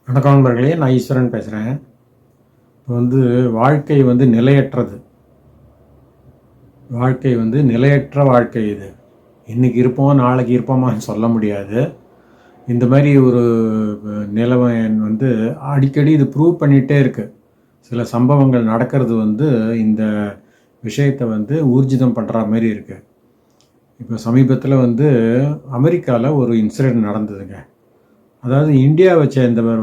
வணக்கம் நண்பர்களே, நான் ஈஸ்வரன் பேசுகிறேன். இப்போ வாழ்க்கை நிலையற்றது. நிலையற்ற வாழ்க்கை இது. இன்றைக்கி இருப்போம், நாளைக்கு இருப்போமான்னு சொல்ல முடியாது. இந்த மாதிரி ஒரு நிலைமை அடிக்கடி இது ப்ரூவ் பண்ணிகிட்டே இருக்குது. சில சம்பவங்கள் நடக்கிறது இந்த விஷயத்தை ஊர்ஜிதம் பண்ணுற மாதிரி இருக்குது. இப்போ சமீபத்தில் அமெரிக்காவில் ஒரு இன்சிடெண்ட் நடந்ததுங்க. அதாவது இந்தியாவை சேர்ந்தவர்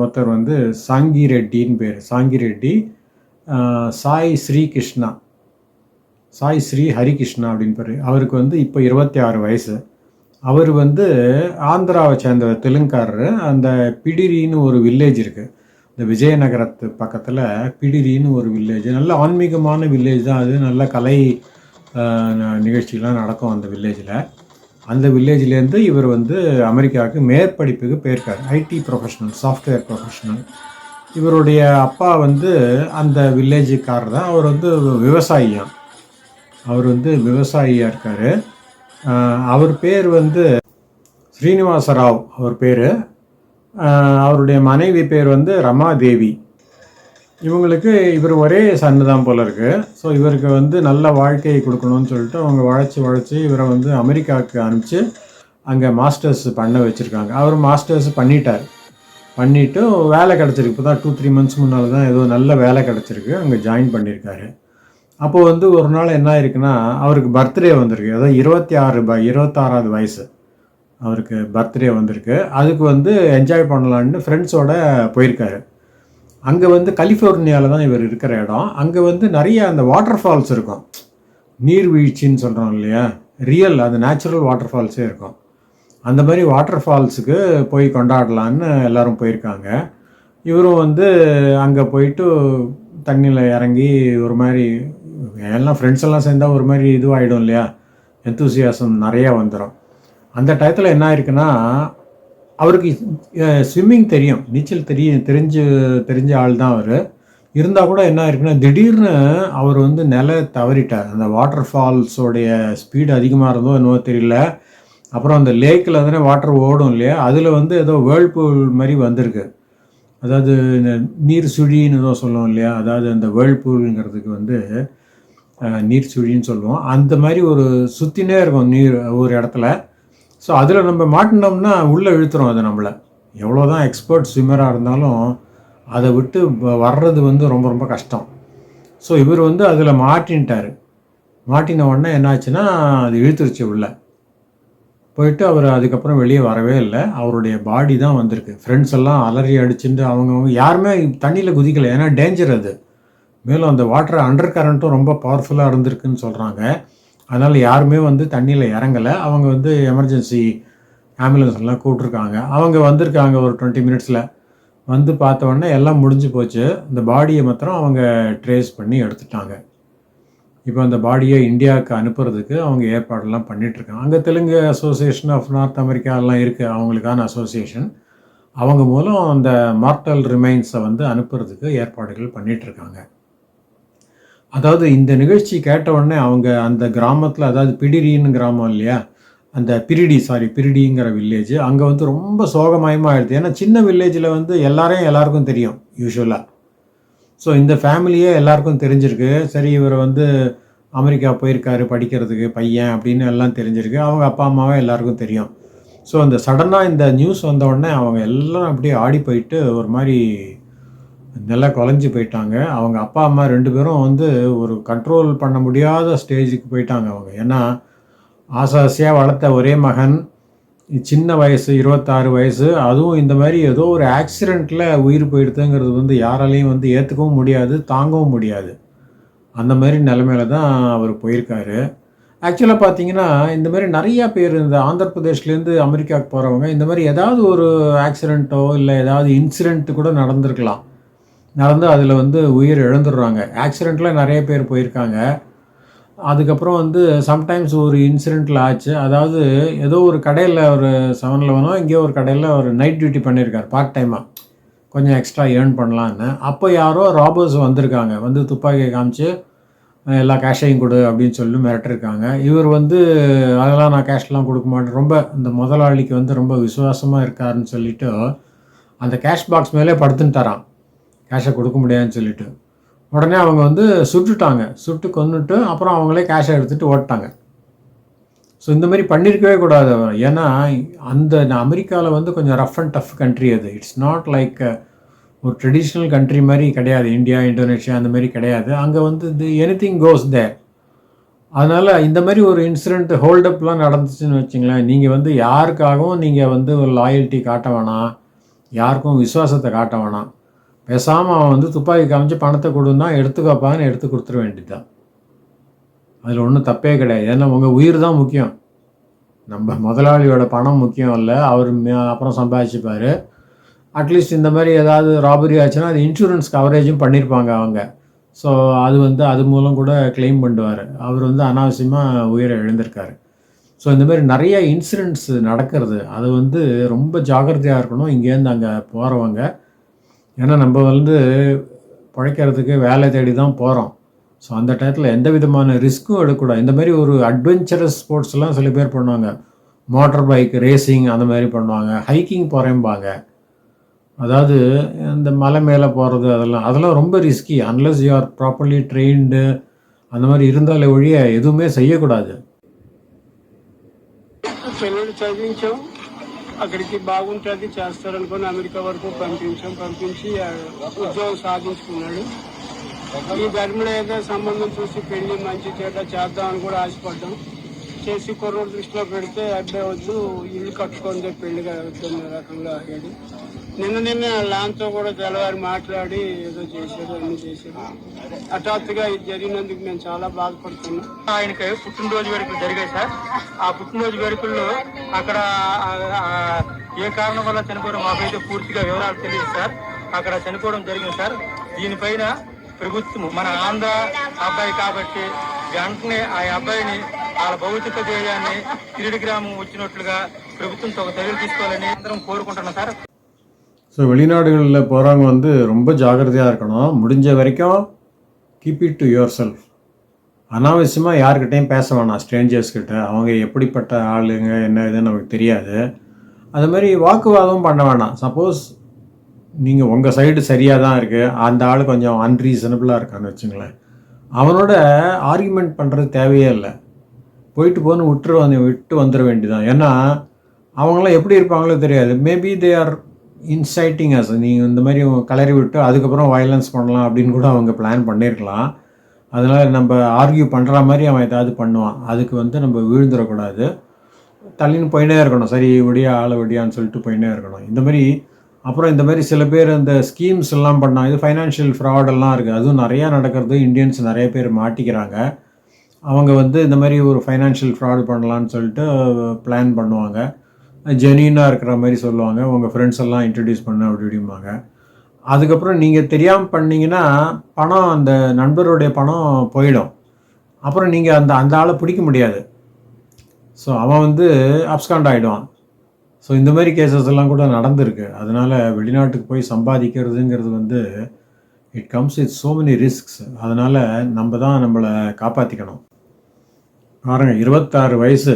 ஒருத்தர் சாங்கி ரெட்டின்னு பேர். சாங்கி ரெட்டி, சாய் ஸ்ரீகிருஷ்ணா, சாய் ஸ்ரீ ஹரிகிருஷ்ணா அப்படின்னு பேர். அவருக்கு இப்போ 26 வயசு. அவர் ஆந்திராவை சேர்ந்தவர், தெலுங்காரர். அந்த பிடிரின்னு ஒரு வில்லேஜ் இருக்குது, இந்த விஜயநகரத்து பக்கத்தில் பிடிரின்னு ஒரு வில்லேஜ். நல்ல ஆன்மீகமான வில்லேஜ் தான் அது. நல்ல கலை நிகழ்ச்சிகள்லாம் நடக்கும் அந்த வில்லேஜில். அந்த வில்லேஜ்லேருந்து இவர் அமெரிக்காவுக்கு மேற்படிப்புக்கு போயிருக்கார். ID professional, software professional. இவருடைய அப்பா அந்த வில்லேஜுக்காரர் தான். அவர் விவசாயியாம். அவர் விவசாயியாக இருக்கார். அவர் பேர் ஸ்ரீனிவாச ராவ் அவர் பேர். அவருடைய மனைவி பேர் ரமாதேவி. இவங்களுக்கு இவர் ஒரே சன்னு தான் போல இருக்குது. ஸோ இவருக்கு நல்ல வாழ்க்கையை கொடுக்கணும்னு சொல்லிட்டு அவங்க உழைச்சி இவரை அமெரிக்காவுக்கு அனுப்பிச்சு அங்கே மாஸ்டர்ஸ் பண்ண வச்சுருக்காங்க. அவர் மாஸ்டர்ஸ் பண்ணிவிட்டு வேலை கிடச்சிருக்கு. இப்போ தான் 2-3 மந்த்ஸ் முன்னால் தான் ஏதோ நல்ல வேலை கிடச்சிருக்கு. அங்கே ஜாயின் பண்ணியிருக்காரு. அப்போது ஒரு நாள் என்ன ஆயிருக்குன்னா, அவருக்கு பர்த்டே வந்திருக்கு. அதாவது 26வது வயசு அவருக்கு பர்த்டே வந்திருக்கு. அதுக்கு என்ஜாய் பண்ணலான்னு ஃப்ரெண்ட்ஸோடு போயிருக்காரு. அங்கே கலிஃபோர்னியாவில் தான் இவர் இருக்கிற இடம். அங்கே நிறைய அந்த வாட்டர் ஃபால்ஸ் இருக்கும். நீர்வீழ்ச்சின்னு சொல்கிறோம் இல்லையா, ரியல் அந்த நேச்சுரல் வாட்டர் ஃபால்ஸே இருக்கும். அந்த மாதிரி வாட்டர் ஃபால்ஸுக்கு போய் கொண்டாடலான்னு எல்லோரும் போயிருக்காங்க. இவரும் அங்கே போயிட்டு தண்ணியில் இறங்கி ஒரு மாதிரி எல்லாம் ஃப்ரெண்ட்ஸ் எல்லாம் சேர்ந்தால் ஒரு மாதிரி இதுவாகிடும் இல்லையா, எந்தூசியாசம் நிறையா வந்துடும். அந்த டயத்தில் என்ன ஆயிருக்குன்னா, அவருக்கு ஸ்விம்மிங் தெரியும், நீச்சல் தெரிஞ்ச ஆள் தான் அவர். இருந்தால் கூட என்ன இருக்குன்னா, திடீர்னு அவர் தவறிட்டார். அந்த வாட்டர் ஃபால்ஸோடைய ஸ்பீடு அதிகமாக இருந்தோ என்னவோ தெரியல. அப்புறம் அந்த லேக்கில் தானே வாட்டர் ஓடும் இல்லையா, அதில் ஏதோ வேர்ல்பூல் மாதிரி வந்திருக்கு. அதாவது இந்த நீர் சுழின்னு ஏதோ சொல்லுவோம் இல்லையா, அதாவது அந்த வேர்ல்பூலுங்கிறதுக்கு நீர் சுழின்னு சொல்லுவோம். அந்த மாதிரி ஒரு சுற்றினே இருக்கும் நீர் ஒரு இடத்துல. ஸோ அதில் நம்ம மாட்டினோம்னா உள்ளே இழுத்துரும் அது நம்மளை. எவ்வளோ தான் எக்ஸ்பர்ட் ஸ்விம்மராக இருந்தாலும் அதை விட்டு வர்றது ரொம்ப ரொம்ப கஷ்டம். ஸோ இவர் அதில் மாட்டின்ட்டார். மாட்டின உடனே என்னாச்சுன்னா, அது இழுத்துருச்சு உள்ளே போயிட்டு. அவர் அதுக்கப்புறம் வெளியே வரவே இல்லை. அவருடைய பாடி தான் வந்திருக்கு. ஃப்ரெண்ட்ஸ் எல்லாம் அலறி அடிச்சுட்டு அவங்கவுங்க யாருமே தண்ணியில் குதிக்கலை. ஏன்னா டேஞ்சர் அது. மேலும் அந்த வாட்டர் அண்டர் கரண்ட்டும் ரொம்ப பவர்ஃபுல்லாக இருந்திருக்குன்னு சொல்கிறாங்க. அதனால் யாருமே தண்ணியில் இறங்கலை. அவங்க எமர்ஜென்சி ஆம்புலன்ஸ் எல்லாம் கூப்பிட்ருக்காங்க. அவங்க வந்திருக்காங்க ஒரு 20 மினிட்ஸில். பார்த்த உடனே எல்லாம் முடிஞ்சு போச்சு. இந்த பாடியை மாத்திரம் அவங்க ட்ரேஸ் பண்ணி எடுத்துட்டாங்க. இப்போ அந்த பாடியை இந்தியாவுக்கு அனுப்புறதுக்கு அவங்க ஏற்பாடெல்லாம் பண்ணிகிட்ருக்காங்க. அங்கே தெலுங்கு அசோசியேஷன் ஆஃப் நார்த் அமெரிக்காலாம் இருக்குது, அவங்களுக்கான அசோசியேஷன். அவங்க மூலம் அந்த மார்டல் ரிமைன்ஸை அனுப்புறதுக்கு ஏற்பாடுகள் பண்ணிகிட்ருக்காங்க. அதாவது இந்த நிகழ்ச்சி கேட்ட உடனே அவங்க அந்த கிராமத்தில், அதாவது பிடிரின்னு கிராமம் இல்லையா, அந்த பிரிடிங்கிற வில்லேஜ், அங்கே ரொம்ப சோகமயமாக ஆயிடுது. ஏன்னா சின்ன வில்லேஜில் எல்லாருக்கும் தெரியும் யூஸ்வலாக. ஸோ இந்த ஃபேமிலியே எல்லாருக்கும் தெரிஞ்சிருக்கு. சரி, இவர் அமெரிக்கா போயிருக்காரு படிக்கிறதுக்கு பையன் அப்படின்னு எல்லாம் தெரிஞ்சிருக்கு. அவங்க அப்பா அம்மாவே எல்லாருக்கும் தெரியும். ஸோ அந்த சடனாக இந்த நியூஸ் வந்த உடனே அவங்க எல்லாம் அப்படியே ஆடி போயிட்டு ஒரு மாதிரி நல்லா குலைஞ்சி போயிட்டாங்க. அவங்க அப்பா அம்மா 2 பேரும் ஒரு கண்ட்ரோல் பண்ண முடியாத ஸ்டேஜுக்கு போயிட்டாங்க அவங்க. ஏன்னா ஆசாசியாக வளர்த்த ஒரே மகன், சின்ன வயசு 26 வயசு, அதுவும் இந்த மாதிரி ஏதோ ஒரு ஆக்சிடெண்ட்டில் உயிர் போயிடுதுங்கிறது யாராலையும் ஏற்றுக்கவும் முடியாது, தாங்கவும் முடியாது. அந்த மாதிரி நிலைமையில தான் அவர் போயிருக்காரு. ஆக்சுவலாக பார்த்தீங்கன்னா, இந்த மாதிரி நிறையா பேர் இந்த ஆந்திர பிரதேஷ்லேருந்து அமெரிக்காவுக்கு போகிறவங்க இந்த மாதிரி ஏதாவது ஒரு ஆக்சிடெண்ட்டோ இல்லை ஏதாவது இன்சிடெண்ட்டு கூட நடந்திருக்கலாம். நடந்து அதில் உயிர் இழந்துடுறாங்க. ஆக்சிடெண்ட்டில் நிறைய பேர் போயிருக்காங்க. அதுக்கப்புறம் சம்டைம்ஸ் ஒரு இன்சிடெண்ட்டில் ஆச்சு. அதாவது ஏதோ ஒரு கடையில் ஒரு 7-Eleven இங்கேயோ ஒரு கடையில் ஒரு நைட் டியூட்டி பண்ணியிருக்கார் பார்ட் டைமாக, கொஞ்சம் எக்ஸ்ட்ரா ஏர்ன் பண்ணலான்னு. அப்போ யாரோ ராபர்ஸ் வந்திருக்காங்க. துப்பாக்கியை காமிச்சு எல்லா கேஷையும் கொடு அப்படின்னு சொல்லி மிரட்டிருக்காங்க. இவர் அதெல்லாம் நான் கேஷ்லாம் கொடுக்க மாட்டேன், ரொம்ப இந்த முதலாளிக்கு ரொம்ப விசுவாசமாக இருக்காருன்னு சொல்லிவிட்டு அந்த கேஷ் பாக்ஸ் மேலே படுத்துட்டாரான், கேஷை கொடுக்க முடியாதுன்னு சொல்லிட்டு. உடனே அவங்க வந்து சுட்டுட்டாங்க, சுட்டு கொன்னுட்டு அப்புறம் அவங்களே கேஷை எடுத்துகிட்டு ஓட்டாங்க. ஸோ இந்த மாதிரி பண்ணியிருக்கவே கூடாது அவர். ஏன்னா அந்த அமெரிக்காவில் வந்து கொஞ்சம் ரஃப் அண்ட் டஃப் கண்ட்ரி அது. இட்ஸ் நாட் லைக் ஒரு ட்ரெடிஷ்னல் கண்ட்ரி மாதிரி கிடையாது. இந்தியா, இந்தோனேஷியா அந்த மாதிரி கிடையாது. அங்கே வந்து எனிதிங் கோஸ் தேர். அதனால் இந்த மாதிரி ஒரு இன்சிடெண்ட் ஹோல்டப்லாம் நடந்துச்சுன்னு வச்சுங்களேன், நீங்கள் வந்து யாருக்காகவும் நீங்கள் வந்து ஒரு லாயல்ட்டி காட்ட வேணாம், யாருக்கும் விசுவாசத்தை காட்ட வேணாம். பேசாமல் அவன் வந்து துப்பாக்கி காமிச்சு பணத்தை கொடுன்னா எடுத்துக்கப்பான்னு எடுத்து கொடுத்துட வேண்டியதுதான். அதில் ஒன்றும் தப்பே கிடையாது. ஏன்னா உங்கள் உயிர் தான் முக்கியம். நம்ம முதலாளியோட பணம் முக்கியம் இல்லை, அவர் அப்புறம் சம்பாதிச்சுப்பார். அட்லீஸ்ட் இந்த மாதிரி ஏதாவது ராபரி ஆச்சுன்னா அது இன்சூரன்ஸ் கவரேஜும் பண்ணியிருப்பாங்க அவங்க. ஸோ அது வந்து அது மூலம் கூட கிளைம் பண்ணுவார். அவர் வந்து அனாவசியமாக உயிரை இழந்திருக்காரு. ஸோ இந்த மாதிரி நிறைய இன்சிடெண்ட்ஸ் நடக்கிறது. அது வந்து ரொம்ப ஜாக்கிரதையாக இருக்கணும் இங்கேருந்து அங்கே போகிறவங்க. ஏன்னா நம்ம வந்து பிழைக்கிறதுக்கு வேலை தேடி தான் போகிறோம். ஸோ அந்த டயத்தில் எந்த விதமான ரிஸ்க்கும் எடுக்கக்கூடாது. இந்த மாதிரி ஒரு அட்வென்ச்சரஸ் ஸ்போர்ட்ஸ்லாம் சில பேர் பண்ணுவாங்க. மோட்டர் பைக் ரேசிங் அந்த மாதிரி பண்ணுவாங்க. ஹைக்கிங் போகிறேம்பாங்க. அதாவது இந்த மலை மேலே போகிறது அதெல்லாம் ரொம்ப risky. Unless you are properly trained அந்த மாதிரி இருந்தாலே ஒழிய எதுவுமே செய்யக்கூடாது. పిల్లలు చదివించాం, అక్కడికి బాగుంటుంది చేస్తారనుకుని అమెరికా వరకు పంపించి ఉద్యోగం సాధించుకున్నాడు. ఈ ధర్మలో ఏదో సంబంధం చూసి పెళ్లి మంచి చెడ్డ చేద్దామని కూడా ఆశపడ్డాం. చేసి కుర్రోడు దృష్టిలో పెడితే అబ్బాయి వద్దు ఇల్లు కట్టుకుందే పెళ్లిగా వద్దున్న రకంగా ఆగాడు. నిన్న లాంతో కూడా తెల్లవారి మాట్లాడి ఏదో చేశాడు, అన్ని చేశాడు. హఠాత్తుగా ఇది జరిగినందుకు మేము చాలా బాధపడుతున్నాం. ఆయనకి పుట్టినరోజు వేడుకలు జరిగాయి సార్. ఆ పుట్టినరోజు వేడుకల్లో అక్కడ ఏ కారణం వల్ల చనిపోవడం మాకైతే పూర్తిగా వివరాలు తెలియదు సార్. అక్కడ చనిపోవడం జరిగింది సార్. దీనిపైన ప్రభుత్వం మన ఆంధ్ర అబ్బాయి కాబట్టి వెంటనే ఆ అబ్బాయిని వాళ్ళ భౌతిక ధ్యేయాన్ని తిరిగి గ్రామం వచ్చినట్లుగా ప్రభుత్వంతో ఒక చర్యలు తీసుకోవాలని అందరం కోరుకుంటున్నాం సార్. ஸோ வெளிநாடுகளில் போகிறவங்க வந்து ரொம்ப ஜாக்கிரதையாக இருக்கணும். முடிஞ்ச வரைக்கும் keep it to your self. அனாவசியமாக யார்கிட்டையும் பேச வேணாம், ஸ்ட்ரேஞ்சர்ஸ்கிட்ட. அவங்க எப்படிப்பட்ட ஆளுங்க என்ன இதுன்னு நமக்கு தெரியாது. அது மாதிரி வாக்குவாதம் பண்ண வேணாம். சப்போஸ் நீங்கள் உங்கள் சைடு சரியாக தான் இருக்குது, அந்த ஆள் கொஞ்சம் அன்ரீசனபிளாக இருக்கான்னு வச்சுங்களேன், அவனோட ஆர்குமெண்ட் பண்ணுறது தேவையே இல்லை. போயிட்டு போன்னு விட்டு வந்துட வேண்டியதான். ஏன்னா அவங்களாம் எப்படி இருப்பாங்களோ தெரியாது. Maybe they are inciting us. நீங்கள் இந்த மாதிரி கலரி விட்டு அதுக்கப்புறம் வயலன்ஸ் பண்ணலாம் அப்படின்னு கூட அவங்க பிளான் பண்ணியிருக்கலாம். அதனால் நம்ம ஆர்கியூ பண்ணுற மாதிரி அவன் ஏதாவது பண்ணுவான். அதுக்கு வந்து நம்ம விழுந்துடக்கூடாது. தள்ளின்னு போயினே இருக்கணும். சரி விடியா ஆளை விடியான்னு சொல்லிட்டு போயினே இருக்கணும். இந்த மாதிரி அப்புறம் இந்த மாதிரி சில பேர் இந்த ஸ்கீம்ஸ் எல்லாம் பண்ணாங்க. இது ஃபைனான்ஷியல் ஃப்ராடெல்லாம் இருக்குது. அதுவும் நிறையா நடக்கிறது. இந்தியன்ஸ் நிறைய பேர் மாட்டிக்கிறாங்க. அவங்க வந்து இந்த மாதிரி ஒரு ஃபைனான்ஷியல் ஃப்ராடு பண்ணலான்னு சொல்லிட்டு பிளான் பண்ணுவாங்க. ஜெனியூனாக இருக்கிற மாதிரி சொல்லுவாங்க. உங்கள் ஃப்ரெண்ட்ஸ் எல்லாம் இன்ட்ரடியூஸ் பண்ண அப்படிம்பாங்க. அதுக்கப்புறம் நீங்கள் தெரியாமல் பண்ணிங்கன்னா பணம், அந்த நண்பருடைய பணம் போயிடும். அப்புறம் நீங்கள் அந்த ஆளை பிடிக்க முடியாது. ஸோ அவன் வந்து அப்ஸ்காண்ட் ஆகிடுவான். ஸோ இந்த மாதிரி கேசஸ் எல்லாம் கூட நடந்திருக்கு. அதனால் வெளிநாட்டுக்கு போய் சம்பாதிக்கிறதுங்கிறது வந்து it comes with so many risks. அதனால் நம்ம தான் நம்மளை காப்பாற்றிக்கணும். பாருங்கள், 26 வயசு,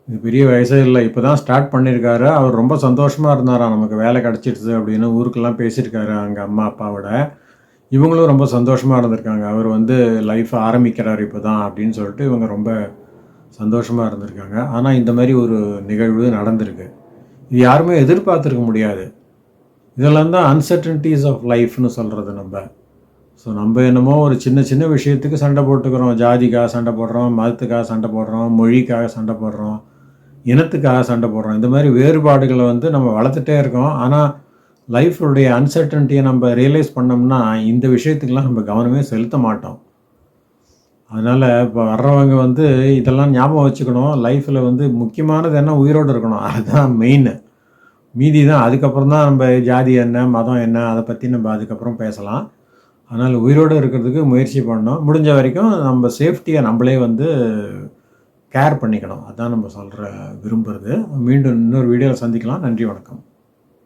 இது பெரிய வயசே இல்லை. இப்போ தான் ஸ்டார்ட் பண்ணியிருக்காரு. அவர் ரொம்ப சந்தோஷமாக இருந்தாராம், நமக்கு வேலை கிடச்சிடுது அப்படின்னு ஊருக்கெல்லாம் பேசியிருக்காரு அங்கே அம்மா அப்பாவோட. இவங்களும் ரொம்ப சந்தோஷமாக இருந்திருக்காங்க. அவர் வந்து லைஃப்பை ஆரம்பிக்கிறார் இப்போ தான் அப்படின்னு சொல்லிட்டு இவங்க ரொம்ப சந்தோஷமாக இருந்திருக்காங்க. ஆனால் இந்த மாதிரி ஒரு நிகழ்வு நடந்திருக்கு. இது யாருமே எதிர்பார்த்துருக்க முடியாது. இதெல்லாம் தான் அன்சர்டனிட்டிஸ் ஆஃப் லைஃப்னு சொல்கிறது நம்ம. ஸோ நம்ம என்னமோ ஒரு சின்ன சின்ன விஷயத்துக்கு சண்டை போட்டுக்கிறோம். ஜாதிக்காக சண்டை போடுறோம், மதத்துக்காக சண்டை போடுறோம், மொழிக்காக சண்டை போடுறோம், இனத்துக்காக சண்டை போடுறோம். இந்த மாதிரி வேறுபாடுகளை வந்து நம்ம வளர்த்துட்டே இருக்கோம். ஆனால் லைஃபுடைய அன்சர்டனிட்டியை நம்ம ரியலைஸ் பண்ணோம்னா இந்த விஷயத்துக்கெலாம் நம்ம கவனமே செலுத்த மாட்டோம். அதனால் இப்போ வர்றவங்க வந்து இதெல்லாம் ஞாபகம் வச்சுக்கணும். லைஃப்பில் வந்து முக்கியமானது என்ன, உயிரோடு இருக்கணும். அதுதான் மெயின். மீதி தான் அதுக்கப்புறம் தான் நம்ம ஜாதி என்ன, மதம் என்ன, அதை பற்றி நம்ம அதுக்கப்புறம் பேசலாம். அதனால் உயிரோடு இருக்கிறதுக்கு முயற்சி பண்ணணும். முடிஞ்ச வரைக்கும் நம்ம சேஃப்டியை நம்மளே வந்து கேர் பண்ணிக்கணும். அதுதான் நம்ம விரும்புகிறது. மீண்டும் இன்னொரு வீடியோவில் சந்திக்கலாம். நன்றி, வணக்கம்.